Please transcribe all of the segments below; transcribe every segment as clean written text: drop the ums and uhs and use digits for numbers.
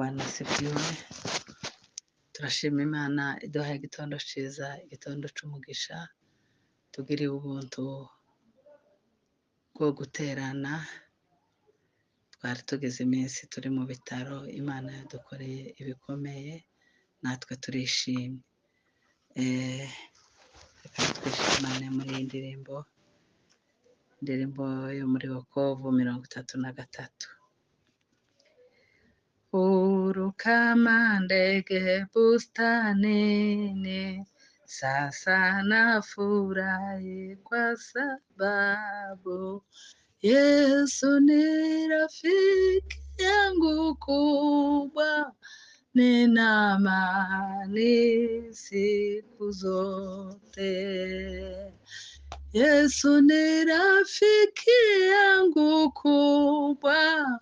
Bwana asifiwe. Turashima Imana iduhaye igitondo ciza, igitondo c'umugisha. Tugiriwe ubuntu bwo guterana. Twari tugize iminsi turi mu bitaro, Imana yadukoreye ibikomeye, natwe turishimye. Reka twishimane muri iyi indirimbo yo muri Wokovu 33. Uruka ndege bustanini, sasa nafurahi kwa sababu Yesu ni rafiki yangu kubwa, nina amani siku zote. Yesu ni rafiki yangu kubwa,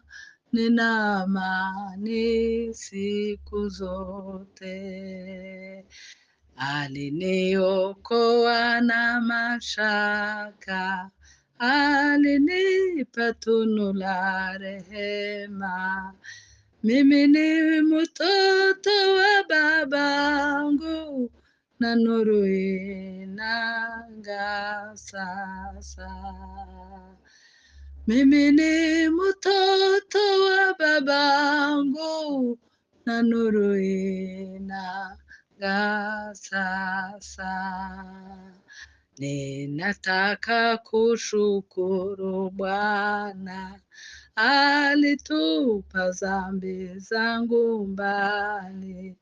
nina amani siku zote. Aliniokoa na mashaka, alinipa tunu la rehema. Mimi ni mtoto wa babangu, na nuru inang'aa sasa. Mimi ni mtoto wa babangu, na nuru inang'aa sasa. Ninataka kushukuru Bwana, alitupa dhambi zangu mbali,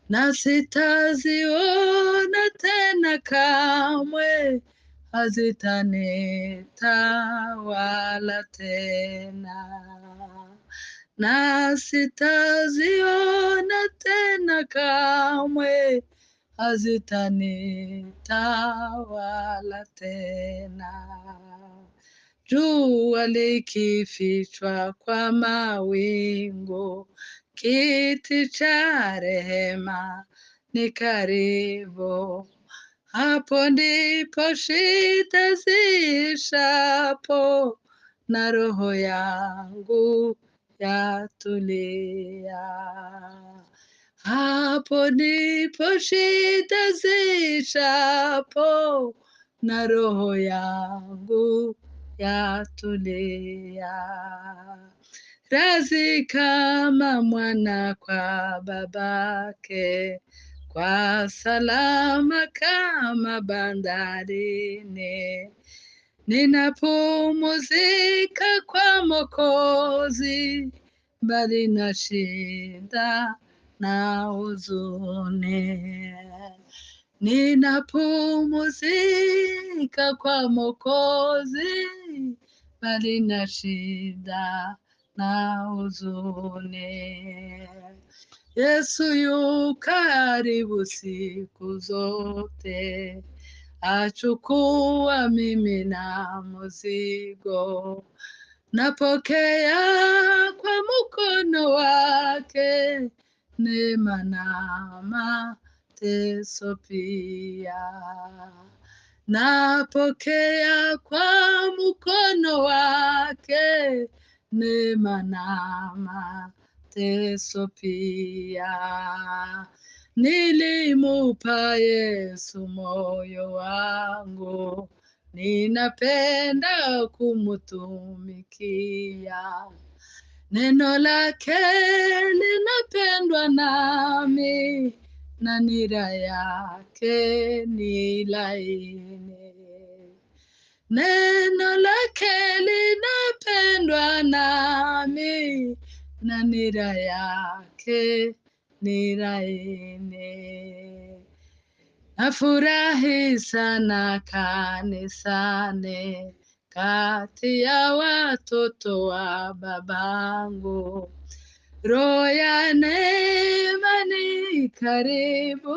na sitaziona tena kamwe, hazitanitawala tena. Na sitaziona tena kamwe, hazitanitawala tena. Jua likifichwa kwa mawingu, kiti cha rehema ni karibu. Hapo ndipo shida ziishapo, na roho yangu yatulia. Hapo ndipo shida ziishapo, na roho yangu yatulia. Razi kama mwana kwa babake, kwa salama kama bandarini. Ninapumzika kwa Mwokozi, bali na shida na huzuni. Ninapumzika kwa Mwokozi, bali na shida na huzuni. Yesu yu karibu siku zote, achukua mimi na mzigo. Napokea kwa mkono wake, neema na mateso pia. Napokea kwa mkono wake, neema na mateso pia. Nilimupa Yesu moyo wangu, ninapenda kumutumikia. Neno lake linapendwa nami, na nira yake ni laini. Neno lake linapendwa nami, na nira yake ni laini. Nafurahi sana kanisani, kati ya watoto wa babangu. Roho ya neema ni karibu,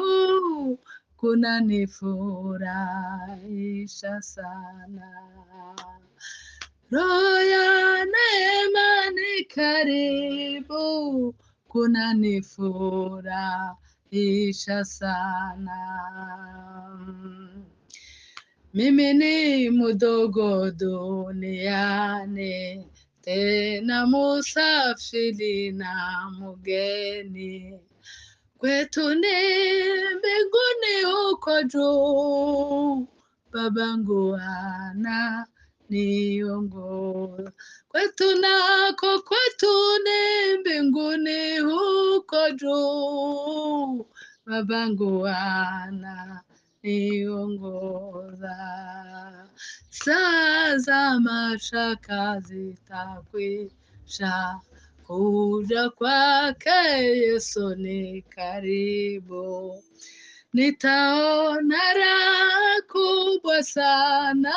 kunanifurahisha sana. Roho ya neema ni karibu, kunanifurahisha sana. Mimi ni mdogo duniani, tena musafiri na mgeni. Kwetu ni mbinguni huko juu, babangu ana niongoza. Kwetu ni mbinguni huko juu, babangu ana niongoza. Saa za mashaka zitakwisha, kuja kwake Yesu ni karibu. Nitaona raha kubwa sana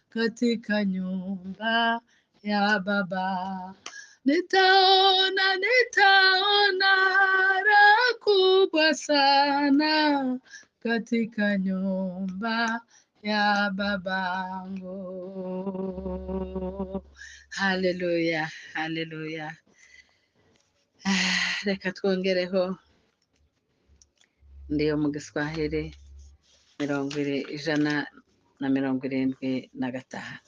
katika nyumba ya Baba. Nitaona raha kubwa sana katika nyumba ya babangu. Haleluya, haleluya. Reka twongereho ndiyo mu Giswahili 175.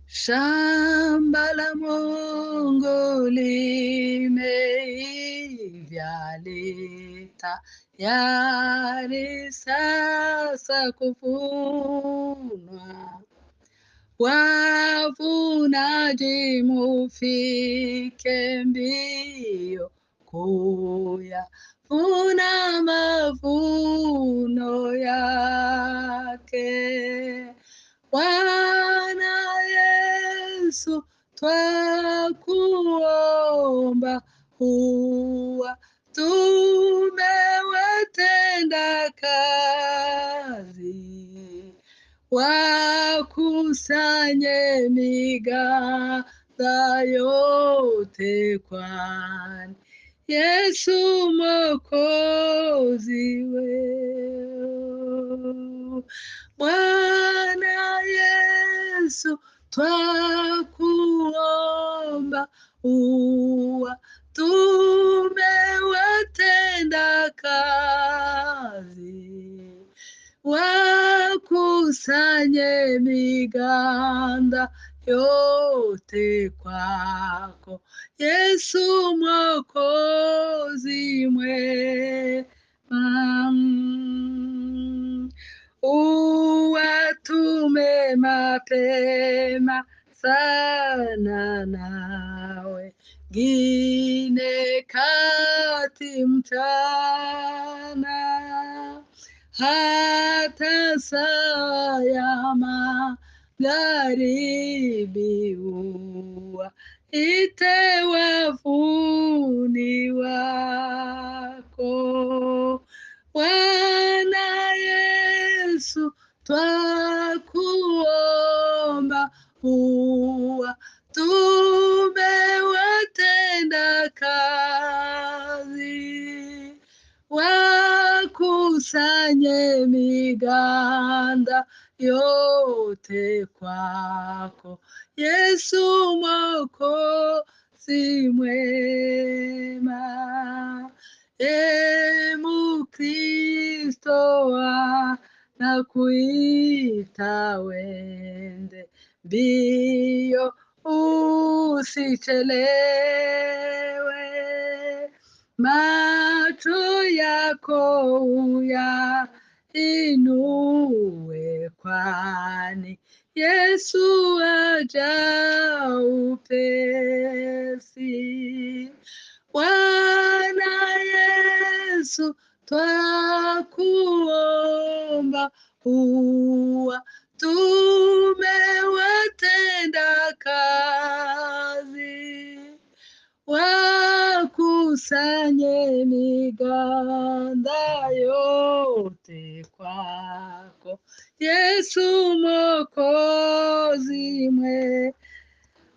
Shamba la Mungu limeiva tayari sasa kuvunwa. Wavunaji mufike mbio kuyavuna mavuno yake. Bwana Yesu twakuomba, huwa tumewatenda kazi. Wakusanye miganda yote kwani Yesu Mwokozi wetu. Bwana Yesu twakuomba, huwa tumewatenda kazi. Wakusanye miganda yote kwako Yesu Mwokozi mwema. Uwatume mapema sana nawe gine kati mchana, hata saa ya magharibi ite wavuni wako. Bwana Yesu twakuomba, huwa tumewatenda kazi. Wakusanye miganda yote kwako Yesu Mwokozi mwema. Mukristo anakuita wende mbio, usichelewe. Macho yako uyainue kwani Yesu aja upesi. Bwana Yesu twakuomba, huwa tumewatenda kazi. Wakusanye miganda yote kwako Yesu Mwokozi mwema.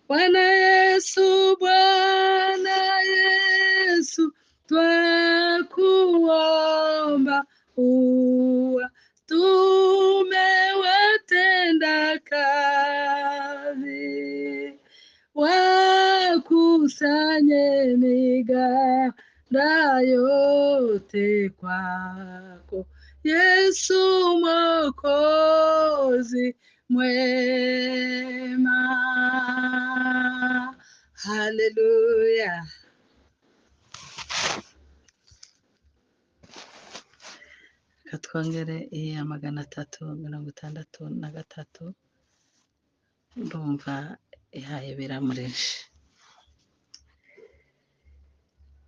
Bwana Yesu, Bwana Yesu twakuomba, huwa tumewatenda kazi. Wakusanye miganda yote kwako Yesu Mwokozi mwema. Haleluya. Reka twongere iya 363 ndumva ihaye biramureshe.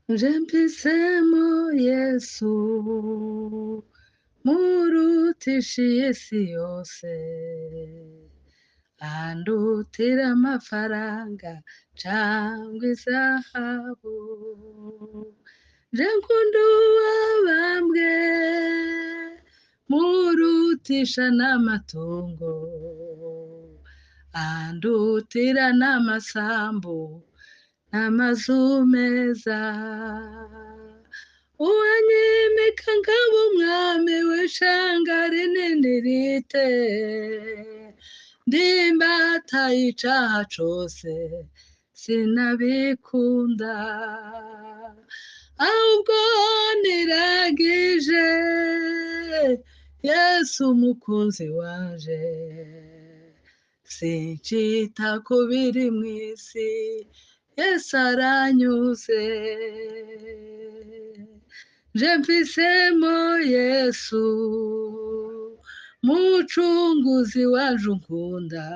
Nje mpisemo Yesu murutisha isi yose, andutira amafaranga cyangwa izahabu. Nje nkunda uwabambwe murutisha n'amatungo, andutira n'amasambu n'amazu meza. Uwanyimika ngaba umwami w'ishanga rinini rite, ndimbata y'icaha cose sinabikunda, ahubwo niragije Yesu umukunzi wanje. Sincita ku biri mw'isi, Yesu aranyuze. Nje mpisemo Yesu mucunguzi wanje unkunda,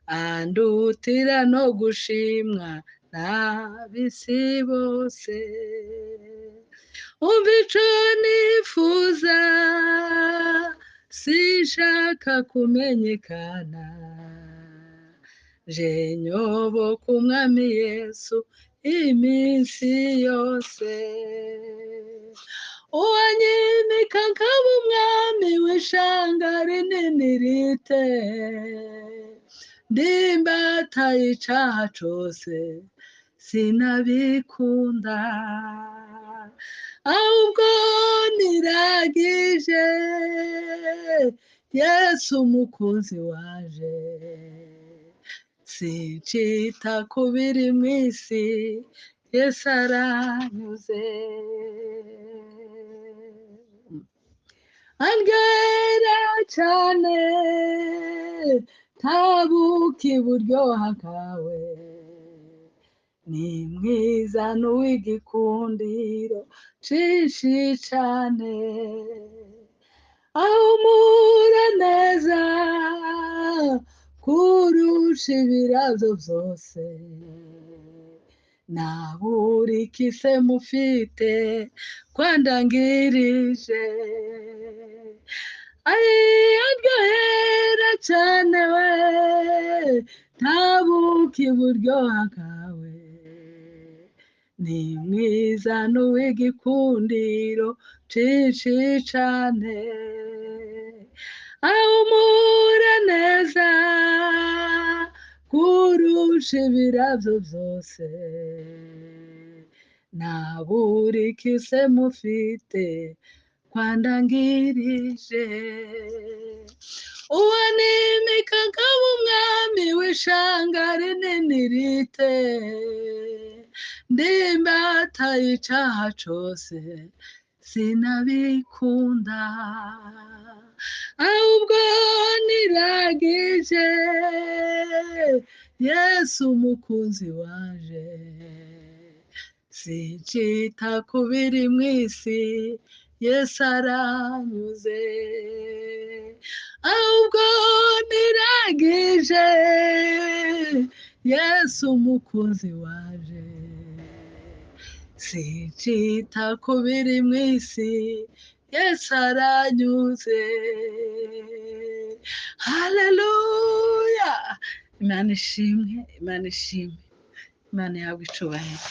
andutira no gushimwa n'ab'isi bose. Umva ico nifuza, sinshaka kumenyekana, je nyoboka umwami Yesu iminsi yose. Uwanyimika nkaba umwami w'ishanga rinini rite, ndimbata y'icaha cose sinabikunda, ahubwo niragije Yesu umukunzi waje. Sincita ku biri mw'isi, Yesu aranyuze. Andyohera cane ntabuka iburyoha bwawe, ni mwiza n'uw'igikundiro cinshi cane, ahumura neza kurusha ibirazo vyose. Naburikise mufite kwandangirije, aryohera cane we ntabuka iburyoha bwawe, ni mwiza n'uw'igikundiro cinshi cane, ahumura neza kurusha ibirazo vyose. Naburikise mufite kwandangirije. Uwanyimika nkaba umwami w'ishanga rinini rite, ndimbata y'icaha cose sinabikunda, ahubwo niragije Yesu umukunzi waje. Sincita ku biri mw'isi, Yesu aranyuze, ahubwo niragije Yesu umukunzi waje. Sincita ku biri mw'isi, Yesu aranyuze. Haleluya. Imana ishimwe, Imana ishimwe, Imana yawe icubahiro.